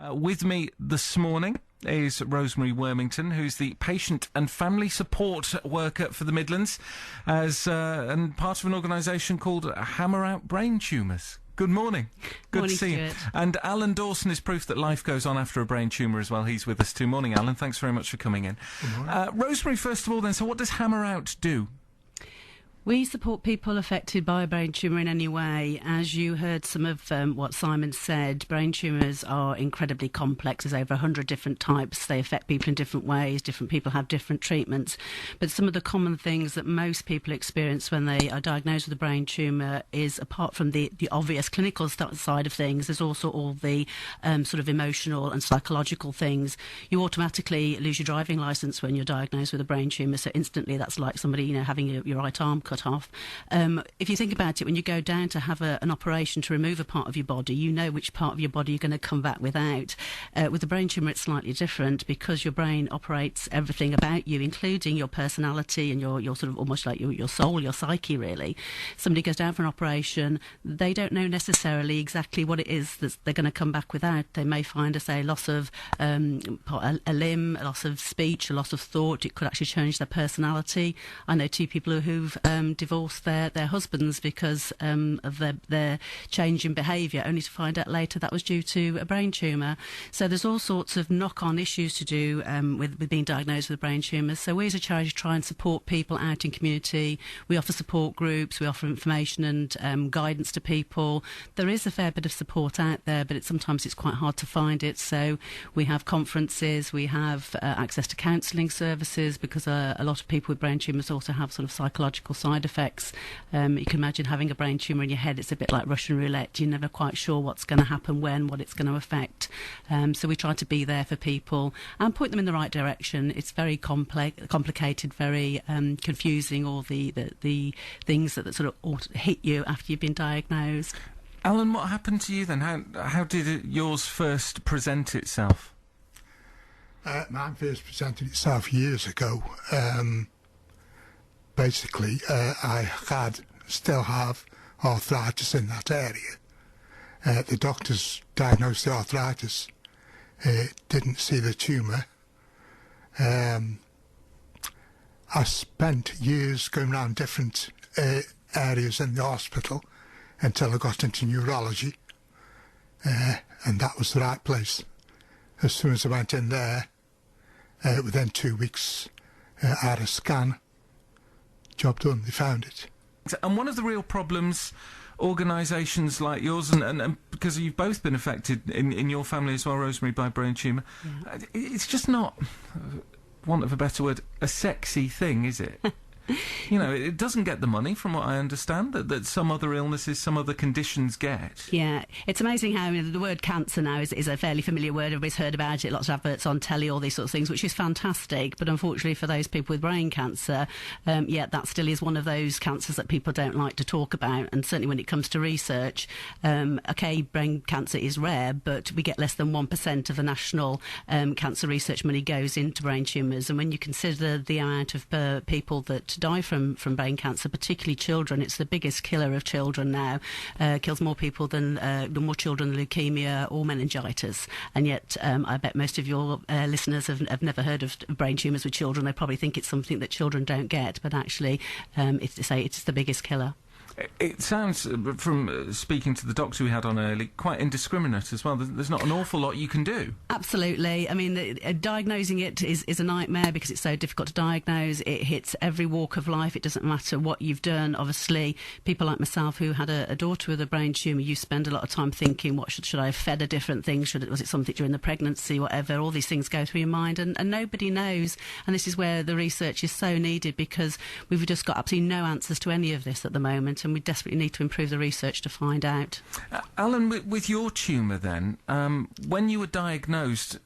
With me this morning is Rosemary Wormington, who's the patient and family support worker for the Midlands, and part of an organisation called Hammer Out Brain Tumours. Good morning. Good to see you. And Alan Dawson is proof that life goes on after a brain tumour as well. He's with us too. Morning, Alan. Thanks very much for coming in. Good morning. Rosemary, first of all then, so what does Hammer Out do? We support people affected by a brain tumour in any way. As you heard some of what Simon said, brain tumours are incredibly complex. There's over 100 different types. They affect people in different ways. Different people have different treatments. But some of the common things that most people experience when they are diagnosed with a brain tumour is, apart from the obvious clinical side of things, there's also all the sort of emotional and psychological things. You automatically lose your driving licence when you're diagnosed with a brain tumour. So instantly that's like somebody, having your right arm cut off. If you think about it, when you go down to have an operation to remove a part of your body, you know which part of your body you're going to come back without. With the brain tumour, it's slightly different because your brain operates everything about you, including your personality and your sort of almost like your soul, your psyche, really. Somebody goes down for an operation, they don't know necessarily exactly what it is that they're going to come back without. They may find, a loss of a limb, a loss of speech, a loss of thought. It could actually change their personality. I know two people who've divorced their husbands because of their change in behaviour, only to find out later that was due to a brain tumour. So there's all sorts of knock-on issues to do with being diagnosed with a brain tumour. So we as a charity try and support people out in community. We offer support groups, we offer information and guidance to people. There is a fair bit of support out there, but sometimes it's quite hard to find it. So we have conferences, we have access to counselling services, because a lot of people with brain tumours also have sort of psychological side effects. You can imagine having a brain tumour in your head. It's a bit like Russian roulette. You're never quite sure what's going to happen when, what it's going to affect. So we try to be there for people and point them in the right direction. It's very complicated, very confusing, all the things that sort of hit you after you've been diagnosed. Alan, what happened to you then? How did yours first present itself? Mine first presented itself years ago. Basically, I still have arthritis in that area. The doctors diagnosed the arthritis, didn't see the tumour. I spent years going around different areas in the hospital until I got into neurology, and that was the right place. As soon as I went in there, within 2 weeks, I had a scan. Job done, they found it. And one of the real problems organisations like yours, and because you've both been affected in your family as well, Rosemary, by brain tumour, it's just not, want of a better word, a sexy thing, is it? It doesn't get the money, from what I understand, that some other illnesses, some other conditions get. Yeah, it's amazing how the word cancer now is a fairly familiar word. Everybody's heard about it, lots of adverts on telly, all these sorts of things, which is fantastic. But unfortunately for those people with brain cancer, that still is one of those cancers that people don't like to talk about. And certainly when it comes to research, brain cancer is rare, but we get less than 1% of the national cancer research money goes into brain tumours. And when you consider the amount of people that die from brain cancer, particularly children, it's the biggest killer of children now. Kills more people than more children than leukemia or meningitis. And yet I bet most of your listeners have never heard of brain tumours with children. They probably think it's something that children don't get, but actually it's the biggest killer. It sounds, from speaking to the doctor we had on early, quite indiscriminate as well. There's not an awful lot you can do. Absolutely. I mean, diagnosing it is a nightmare because it's so difficult to diagnose. It hits every walk of life. It doesn't matter what you've done. Obviously, people like myself who had a daughter with a brain tumour, you spend a lot of time thinking, what should I have fed a different thing? Was it something during the pregnancy, whatever? All these things go through your mind, and nobody knows. And this is where the research is so needed, because we've just got absolutely no answers to any of this at the moment. And we desperately need to improve the research to find out. Alan, with your tumour then, when you were diagnosed,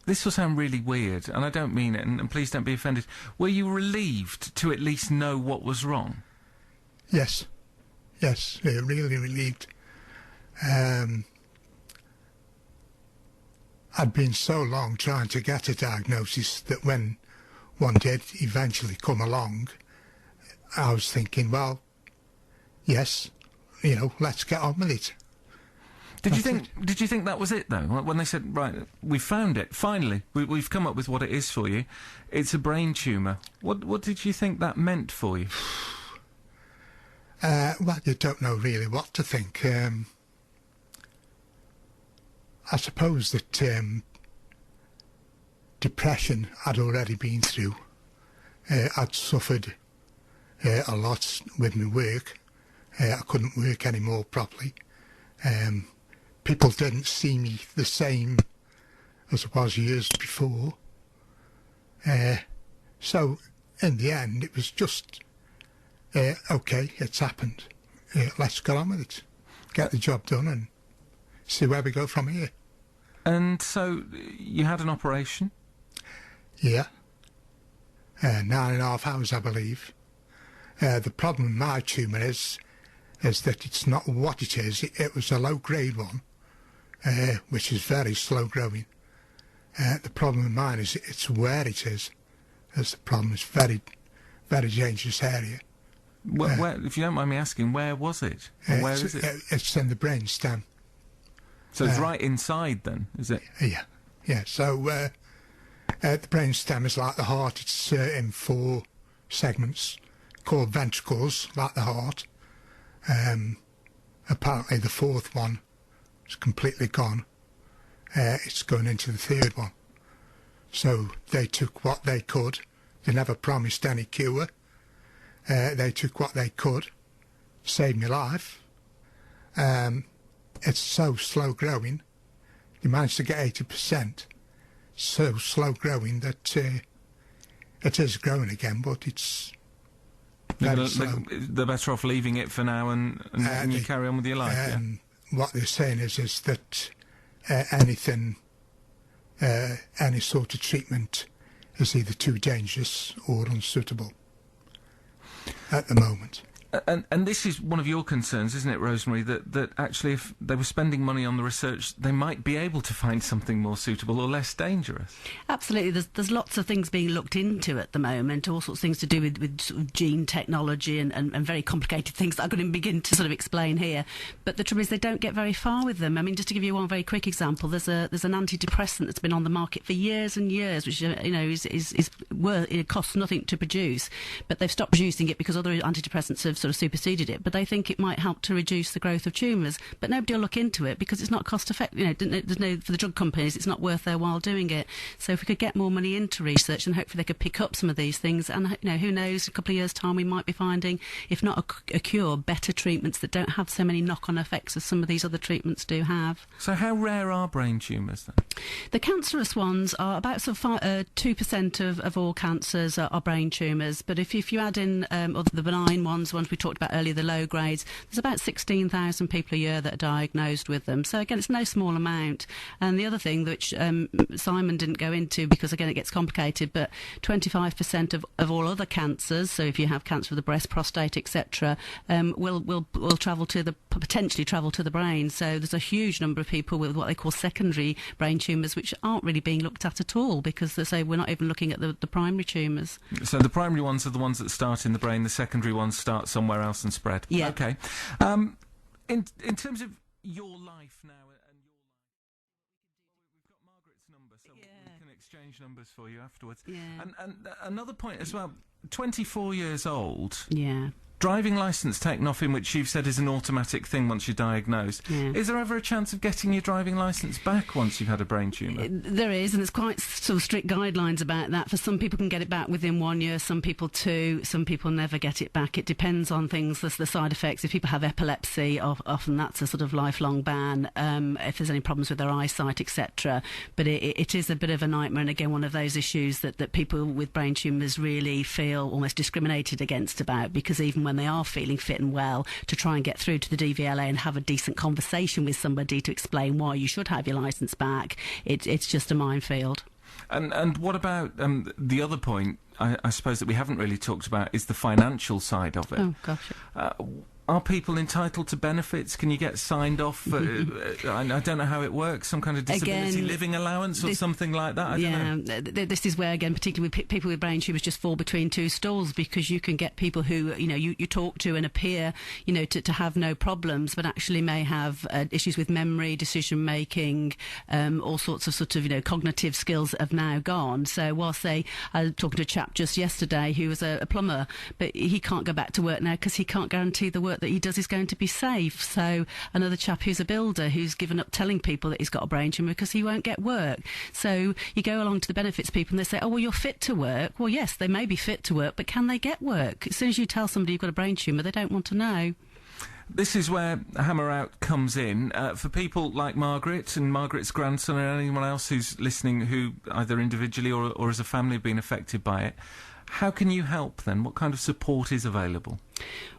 this will sound really weird, and I don't mean it, and please don't be offended, were you relieved to at least know what was wrong? Yes, really relieved. I'd been so long trying to get a diagnosis that when one did eventually come along, I was thinking, well, yes, let's get on with it. Did you think that was it though? When they said, right, we found it finally, we've come up with what it is for you. It's a brain tumour. What did you think that meant for you? Well, you don't know really what to think. I suppose that depression I'd already been through. I'd suffered a lot with my work. I couldn't work anymore properly. People didn't see me the same as I was years before. So in the end it was just, okay, it's happened. Let's get on with it. Get the job done and see where we go from here. And so you had an operation? Yeah. 9.5 hours, I believe. The problem with my tumour is that it's not what it is. It was a low-grade one, which is very slow-growing. The problem with mine is it's where it is. That's the problem. It's very, very dangerous area. Where, if you don't mind me asking, where was it? Or where is it? It's in the brain stem. So it's right inside then, is it? Yeah. So the brain stem is like the heart. It's in 4 segments called ventricles, like the heart. Apparently the 4th one is completely gone. It's going into the 3rd one. So they took what they could. They never promised any cure. They took what they could, saved my life. It's so slow growing. They managed to get 80%. So slow growing that it is growing again, but it's very slow. They're better off leaving it for now and you carry on with your life. What they're saying is that anything, any sort of treatment is either too dangerous or unsuitable at the moment. And this is one of your concerns, isn't it, Rosemary, that actually if they were spending money on the research, they might be able to find something more suitable or less dangerous? Absolutely. There's lots of things being looked into at the moment, all sorts of things to do with sort of gene technology and very complicated things that I'm going to begin to sort of explain here. But the trouble is they don't get very far with them. I mean, just to give you one very quick example, there's an antidepressant that's been on the market for years and years, which it costs nothing to produce, but they've stopped producing it because other antidepressants have sort of superseded it, but they think it might help to reduce the growth of tumours. But nobody will look into it because it's not cost effective. There's no, for the drug companies, it's not worth their while doing it. So if we could get more money into research, and hopefully they could pick up some of these things, and who knows, a couple of years' time we might be finding, if not a cure, better treatments that don't have so many knock-on effects as some of these other treatments do have. So how rare are brain tumours then? The cancerous ones are about 2% of all cancers are brain tumours, but if you add in the benign ones we talked about earlier, the low grades, there's about 16,000 people a year that are diagnosed with them. So again, it's no small amount. And the other thing which Simon didn't go into, because again it gets complicated, but 25% of all other cancers, so if you have cancer of the breast, prostate, etc., will potentially travel to the brain. So there's a huge number of people with what they call secondary brain tumours, which aren't really being looked at all, because they say we're not even looking at the primary tumours. So the primary ones are the ones that start in the brain, the secondary ones start somewhere else and spread. Yeah. Okay. In terms of your life now and your life, we've got Margaret's number, so we can exchange numbers for you afterwards. Yeah. And another point as well, 24 years old. Yeah. Driving licence taken off him, which you've said is an automatic thing once you're diagnosed. Yeah. Is there ever a chance of getting your driving licence back once you've had a brain tumour? There is, and there's quite sort of strict guidelines about that. For some people can get it back within 1 year, some people 2, some people never get it back. It depends on things, the side effects. If people have epilepsy, often that's a sort of lifelong ban, if there's any problems with their eyesight, etc. But it is a bit of a nightmare, and again, one of those issues that people with brain tumours really feel almost discriminated against about, because even when they are feeling fit and well, to try and get through to the DVLA and have a decent conversation with somebody to explain why you should have your licence back, it's just a minefield. And what about the other point, I suppose, that we haven't really talked about, is the financial side of it. Oh, gosh. Are people entitled to benefits? Can you get signed off for, I don't know how it works, some kind of disability living allowance or something like that? I don't know. This is where, again, particularly with people with brain tumours, just fall between two stools, because you can get people who, you talk to and appear, to have no problems, but actually may have issues with memory, decision-making, all sorts of cognitive skills that have now gone. So whilst I was talking to a chap just yesterday who was a plumber, but he can't go back to work now because he can't guarantee the work that he does is going to be safe. So another chap who's a builder who's given up telling people that he's got a brain tumour because he won't get work. So you go along to the benefits people and they say, oh, well, you're fit to work. Well, yes, they may be fit to work, but can they get work? As soon as you tell somebody you've got a brain tumour, they don't want to know. This is where Hammer Out comes in. For people like Margaret and Margaret's grandson and anyone else who's listening who either individually or as a family have been affected by it, how can you help then? What kind of support is available?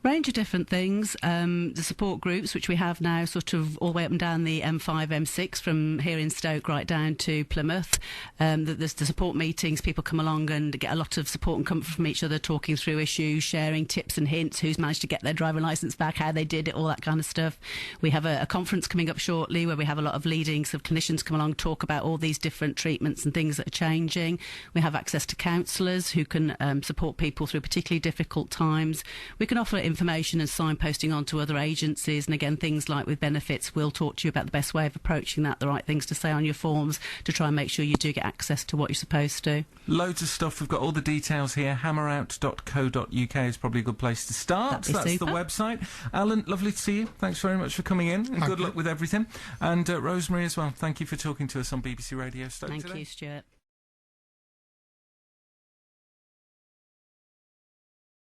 Range of different things. The support groups, which we have now sort of all the way up and down the M5, M6, from here in Stoke right down to Plymouth. There's the support meetings. People come along and get a lot of support and comfort from each other, talking through issues, sharing tips and hints, who's managed to get their driving licence back, how they did it, all that kind of stuff. We have a conference coming up shortly where we have a lot of leading clinicians come along, talk about all these different treatments and things that are changing. We have access to counsellors who can support people through particularly difficult times. We can offer information and signposting on to other agencies, and again, things like with benefits, we'll talk to you about the best way of approaching that, the right things to say on your forms to try and make sure you do get access to what you're supposed to. Loads of stuff. We've got all the details here. hammerout.co.uk is probably a good place to start. That's super. The website. Alan, lovely to see you. Thanks very much for coming in, and good luck with everything. And Rosemary as well. Thank you for talking to us on BBC Radio Stoke today. Thank you, Stuart.